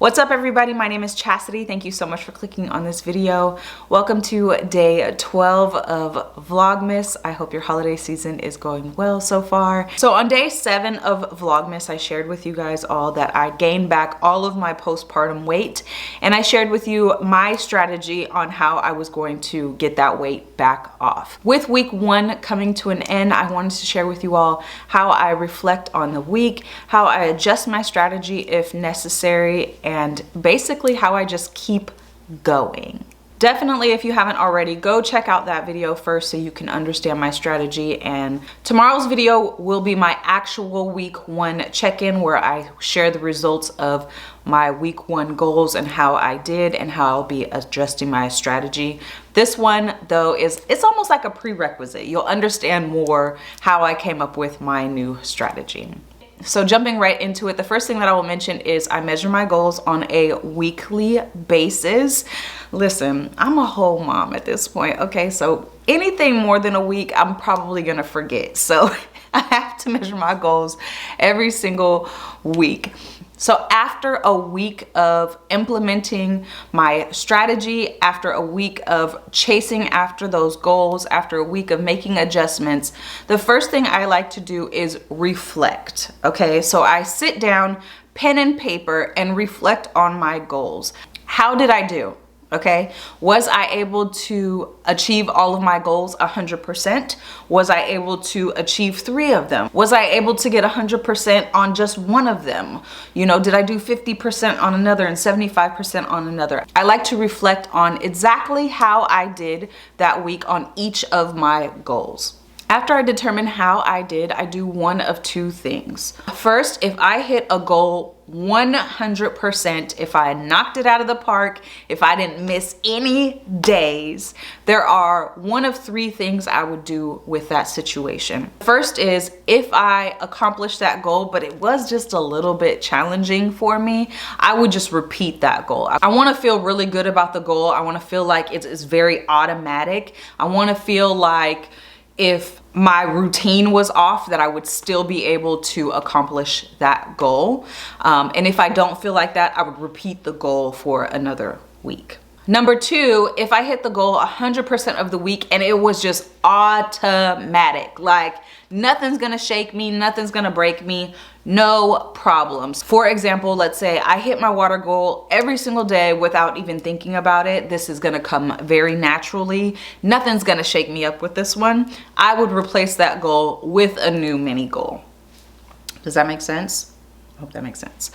What's up everybody, my name is Chassidy. Thank you so much for clicking on this video. Welcome to day 12 of Vlogmas. I hope your holiday season is going well so far. So on day 7 of Vlogmas, I shared with you guys all that I gained back all of my postpartum weight, and I shared with you my strategy on how I was going to get that weight back off. With week 1 coming to an end, I wanted to share with you all how I reflect on the week, how I adjust my strategy if necessary, and basically how I just keep going. Definitely, if you haven't already, go check out that video first so you can understand my strategy. And tomorrow's video will be my actual week 1 check-in, where I share the results of my week 1 goals and how I did and how I'll be adjusting my strategy. This one though it's almost like a prerequisite. You'll understand more how I came up with my new strategy. So jumping right into it, the first thing that I will mention is I measure my goals on a weekly basis. Listen, I'm a whole mom at this point, okay? So anything more than a week, I'm probably gonna forget. So I have to measure my goals every single week. So after a week of implementing my strategy, after a week of chasing after those goals, after a week of making adjustments, the first thing I like to do is reflect, okay? So I sit down, pen and paper, and reflect on my goals. How did I do? Okay, was I able to achieve all of my goals 100%? Was I able to achieve 3 of them? Was I able to get 100% on just one of them? You know, did I do 50% on another and 75% on another? I like to reflect on exactly how I did that week on each of my goals. After I determine how I did, I do one of 2 things. First, if I hit a goal 100%, if I knocked it out of the park, if I didn't miss any days, there are one of 3 things I would do with that situation. First is, if I accomplished that goal, but it was just a little bit challenging for me, I would just repeat that goal. I want to feel really good about the goal. I want to feel like it's very automatic. I want to feel like if my routine was off, that I would still be able to accomplish that goal. And if I don't feel like that, I would repeat the goal for another week. Number 2, if I hit the goal 100% of the week and it was just automatic, like nothing's gonna shake me, nothing's gonna break me, no problems. For example, let's say I hit my water goal every single day without even thinking about it. This is gonna come very naturally. Nothing's gonna shake me up with this one. I would replace that goal with a new mini goal. Does that make sense? I hope that makes sense.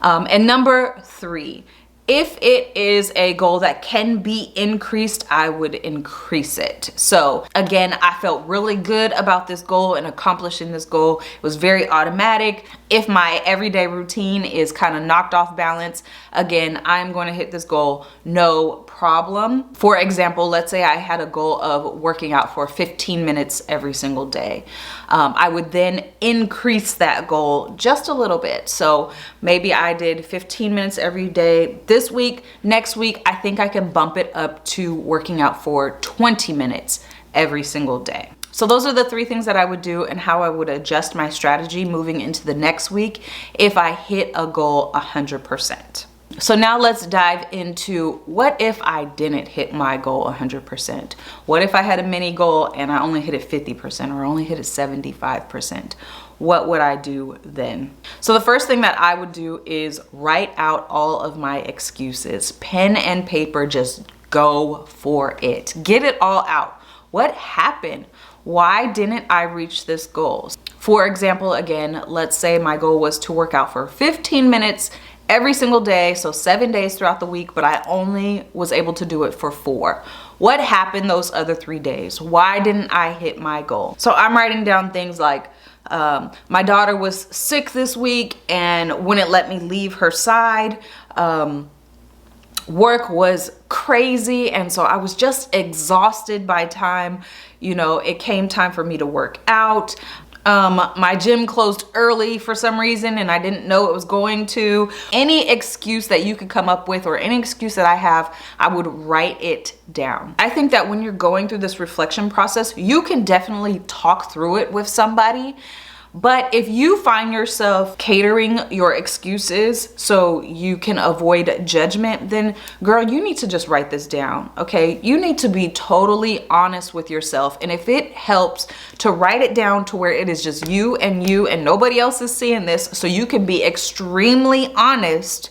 And number 3, if it is a goal that can be increased, I would increase it. So again, I felt really good about this goal and accomplishing this goal. It was very automatic. If my everyday routine is kind of knocked off balance, again, I'm going to hit this goal, no problem. For example, let's say I had a goal of working out for 15 minutes every single day. I would then increase that goal just a little bit. So maybe I did 15 minutes every day this week. Next week, I think I can bump it up to working out for 20 minutes every single day. So those are the 3 things that I would do and how I would adjust my strategy moving into the next week if I hit a goal 100%. So now let's dive into, what if I didn't hit my goal 100%? What if I had a mini goal and I only hit it 50% or only hit it 75%? What would I do then? So the first thing that I would do is write out all of my excuses. Pen and paper, just go for it. Get it all out. What happened? Why didn't I reach this goal? For example, again, let's say my goal was to work out for 15 minutes every single day, so 7 days throughout the week, but I only was able to do it for 4. What happened those other 3 days? Why didn't I hit my goal? So I'm writing down things like, my daughter was sick this week and wouldn't let me leave her side. Work was crazy, and so I was just exhausted by time, you know, it came time for me to work out. My gym closed early for some reason and I didn't know it was going to. Any excuse that you could come up with, or any excuse that I have, I would write it down. I think that when you're going through this reflection process, you can definitely talk through it with somebody, But if you find yourself catering your excuses so you can avoid judgment, then girl, you need to just write this down, okay? You need to be totally honest with yourself. And if it helps to write it down to where it is just you and nobody else is seeing this, so you can be extremely honest,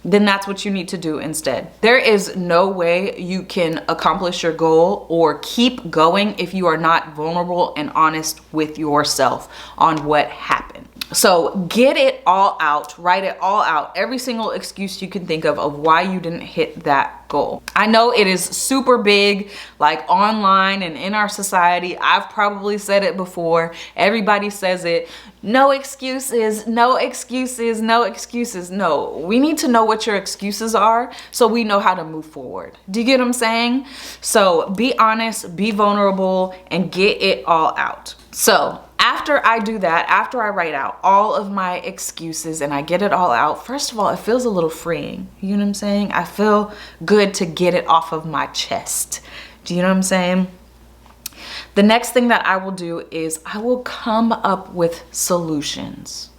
then that's what you need to do instead. There is no way you can accomplish your goal or keep going if you are not vulnerable and honest with yourself on what happened. So get it all out, write it all out, every single excuse you can think of why you didn't hit that goal. I know it is super big, like online and in our society. I've probably said it before. Everybody says it. No excuses, no excuses, no excuses. No, we need to know what your excuses are so we know how to move forward. Do you get what I'm saying? So be honest, be vulnerable, and get it all out. So after I do that, after I write out all of my excuses and I get it all out, first of all, it feels a little freeing. You know what I'm saying? I feel good to get it off of my chest. Do you know what I'm saying? The next thing that I will do is I will come up with solutions.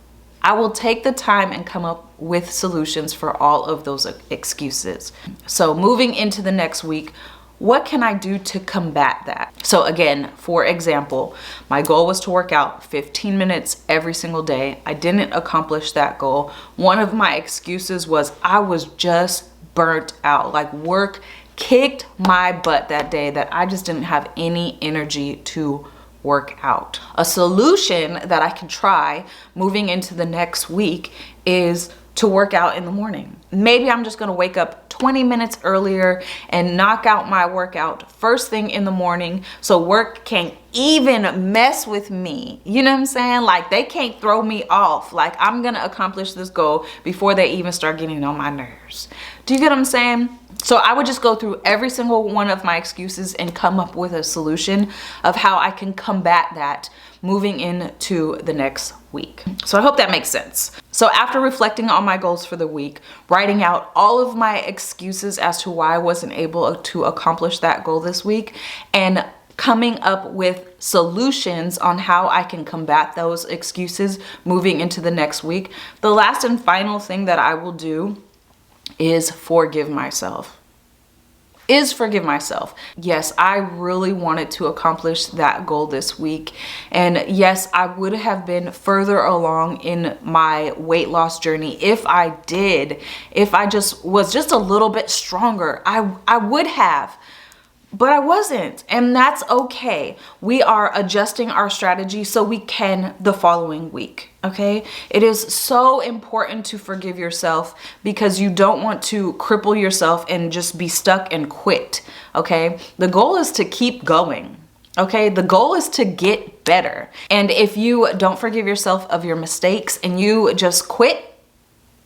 I will take the time and come up with solutions for all of those excuses. So moving into the next week, what can I do to combat that? So again, for example, my goal was to work out 15 minutes every single day. I didn't accomplish that goal. One of my excuses was I was just burnt out. Like work kicked my butt that day that I just didn't have any energy to work out. A solution that I can try moving into the next week is to work out in the morning. Maybe I'm just gonna wake up 20 minutes earlier and knock out my workout first thing in the morning so work can't even mess with me. You know what I'm saying? Like they can't throw me off. Like I'm gonna accomplish this goal before they even start getting on my nerves. Do you get what I'm saying? So I would just go through every single one of my excuses and come up with a solution of how I can combat that moving into the next week. So I hope that makes sense. So after reflecting on my goals for the week, writing out all of my excuses as to why I wasn't able to accomplish that goal this week, and coming up with solutions on how I can combat those excuses moving into the next week, the last and final thing that I will do is forgive myself. Yes, I really wanted to accomplish that goal this week. And yes, I would have been further along in my weight loss journey if I just was just a little bit stronger. I would have. But I wasn't, and that's okay. We are adjusting our strategy so we can the following week, okay? It is so important to forgive yourself because you don't want to cripple yourself and just be stuck and quit, okay? The goal is to keep going, okay? The goal is to get better. And if you don't forgive yourself of your mistakes and you just quit,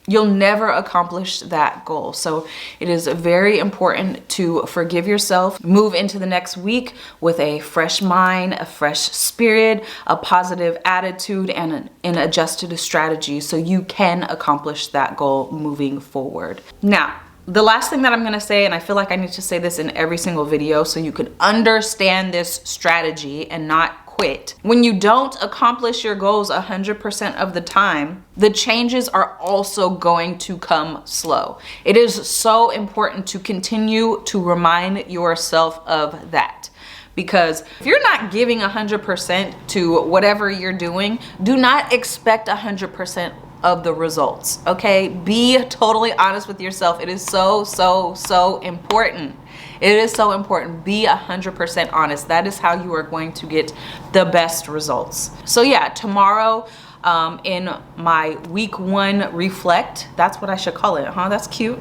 you'll never accomplish that goal. So it is very important to forgive yourself, move into the next week with a fresh mind, a fresh spirit, a positive attitude, and an adjusted strategy so you can accomplish that goal moving forward. Now, the last thing that I'm gonna say, and I feel like I need to say this in every single video so you can understand this strategy and not quit. When you don't accomplish your goals 100% of the time, the changes are also going to come slow. It is so important to continue to remind yourself of that. Because if you're not giving 100% to whatever you're doing, do not expect 100% of the results, okay? Be totally honest with yourself. It is so important. It is so important. Be 100% honest. That is how you are going to get the best results. So yeah, tomorrow in my week 1 reflect, that's what I should call it, huh? That's cute.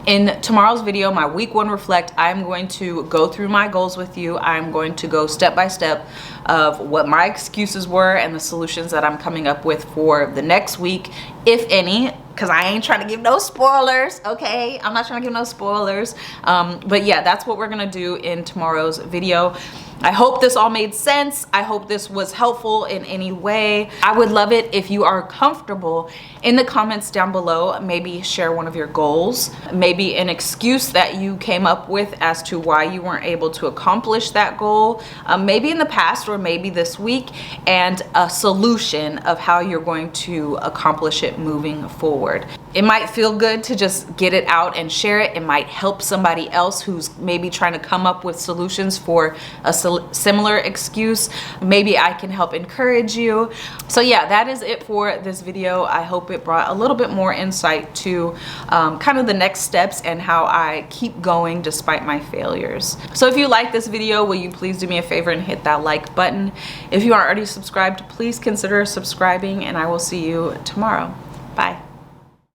In tomorrow's video, my week 1 reflect, I'm going to go through my goals with you. I'm going to go step by step of what my excuses were and the solutions that I'm coming up with for the next week if any, because I ain't trying to give no spoilers, okay? I'm not trying to give no spoilers. But yeah, that's what we're gonna do in tomorrow's video. I hope this all made sense. I hope this was helpful in any way. I would love it if you are comfortable in the comments down below. Maybe share one of your goals, maybe an excuse that you came up with as to why you weren't able to accomplish that goal, maybe in the past or maybe this week, and a solution of how you're going to accomplish it moving forward. It might feel good to just get it out and share it. It might help somebody else who's maybe trying to come up with solutions for a similar excuse. Maybe I can help encourage you. So yeah, that is it for this video. I hope it brought a little bit more insight to kind of the next steps and how I keep going despite my failures. So if you like this video, will you please do me a favor and hit that like button? If you aren't already subscribed, please consider subscribing, and I will see you tomorrow. Bye.